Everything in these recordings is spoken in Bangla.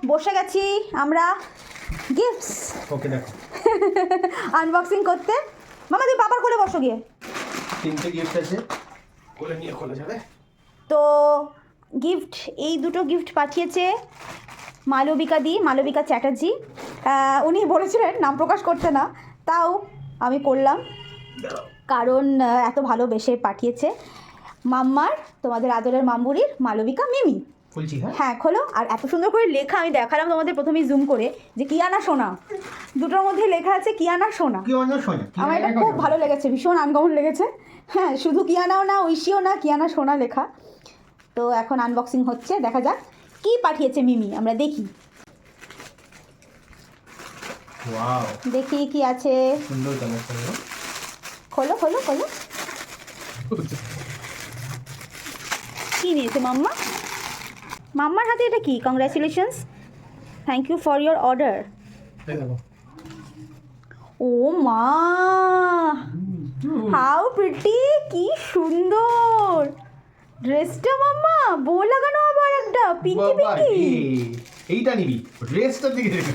বসে গেছি আমরা গিফটস ওকে দেখো আনবক্সিং করতে। মামা তুই পাপার কোলে বসো গিয়ে। 3টে গিফট আছে, কোলে নিয়ে খোলা যাবে। তো গিফট, এই দুটো গিফট পাঠিয়েছে মালবিকা চ্যাটার্জি। উনি বলেছিলেন নাম প্রকাশ করতে না, তাও আমি করলাম কারণ এত ভালোবেসে পাঠিয়েছে। মাম্মার, তোমাদের আদরের মাম্বুরির মালবিকা মিমি। খুলছি। হ্যাঁ খোলো। আর এত সুন্দর করে লেখা, আমি দেখালাম তোমাদের প্রথমেই জুম করে, যে কিয়ানা সোনা, দুটোর মধ্যে লেখা আছে কিয়ানা সোনা। আমার এটা খুব ভালো লেগেছে, ভীষণ আনকমন লেগেছে। হ্যাঁ, শুধু কিয়ানাও না, ঐশীও না, কিয়ানা সোনা লেখা। তো এখন আনবক্সিং হচ্ছে, দেখা যাক কি পাঠিয়েছে মিমি, আমরা দেখি। ওয়াও, দেখি কি আছে। সুন্দর কালারটা। খোলো খোলো খোলো। কি নিয়েছে মাম্মা? মাম্মার হাতে এটা কি? Congratulations, thank you for your order. দেখো, ও মা, হাউ প্রিটি, কি সুন্দর ড্রেসটা মাম্মা। বউ লাগানো আবার একটা পিঙ্কি পিঙ্কি। এইটা নিবি, ড্রেসটা দিকে দেখো।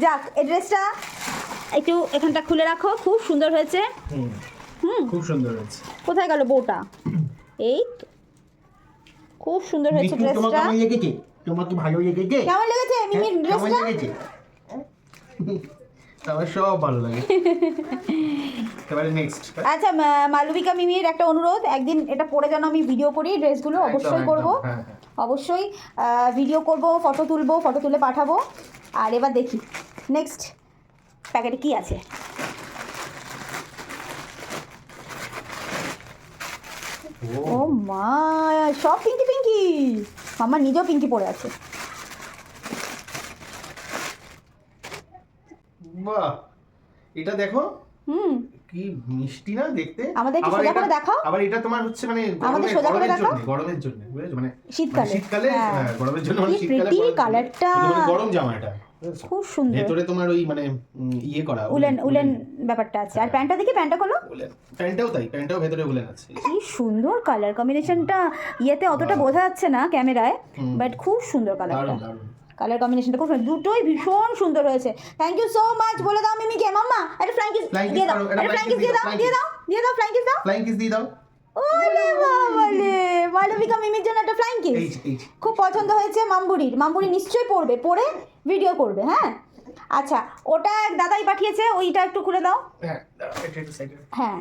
যাক, এই ড্রেসটা একটু এখানটা খুলে রাখো, খুব সুন্দর হয়েছে। খুব সুন্দর হয়েছে। কোথায় গেল বউটা? এই তো, খুব সুন্দর হয়েছে ড্রেসটা। তোমাকে ভালো লেগেছে? কেমন লেগেছে মিমির ড্রেসটা? আমার সব ভালো লাগে। এবারে নেক্সট। আচ্ছা, মালবিকা মিমির একটা অনুরোধ, একদিন এটা পরে যেন আমি ভিডিও করি। ড্রেসগুলো অবশ্যই করব, অবশ্যই ভিডিও করব, ফটো তুলবো, ফটো তুলে পাঠাবো। আর এবার দেখি নেক্সট প্যাকেটে কি আছে। ও মা, সব পিঙ্কি পিঙ্কি। আমার নিজেও পিঙ্কি পরে আছে। বাহ, এটা দেখো। কি মিষ্টি না দেখতে। আমাদের কি সোজা করে দেখাও। আবার এটা তোমার হচ্ছে মানে আমাদের সোজা করে দেখাও। গরমের জন্য, বুঝেছো? মানে শীতকালে গরমের জন্য, মানে শীতকালে প্রিটি কালারটা, গরম জামা এটা খুব সুন্দর। ভেতরে তোমার ওই মানে ইয়ে করা উলেন ব্যাপারটা আছে। আর প্যান্টটা দেখি, প্যান্টটা খোলো। প্যান্টটাও তাই, প্যান্টটাও ভেতরে উলেন আছে। কি সুন্দর কালার কম্বিনেশনটা, ইয়েতে অতটা বোঝা যাচ্ছে না ক্যামেরায়, বাট খুব সুন্দর কালারটা। কালার কম্বিনেশনটা খুব সুন্দর, দুটোই ভীষণ সুন্দর হয়েছে। Thank you so much. বলে দাও মিমিকে, মাম্মা একটা ফ্লাইং কিস দিয়ে দাও, একটা ফ্লাইং কিস দিয়ে দাও, ফ্লাইং কিস দাও, ফ্লাইং কিস দিয়ে দাও। ওরে বাবালে, মালবিকা মিমির জন্য একটা ফ্লাইং কিস। খুব পছন্দ হয়েছে মাম্বুরি নিশ্চয়ই পড়বে, পড়ে ভিডিও করবে। হ্যাঁ আচ্ছা, ওটা এক দাদাই পাঠিয়েছে, ওইটা একটু খুলে দাও। হ্যাঁ, এটা একটু সাইডে। হ্যাঁ।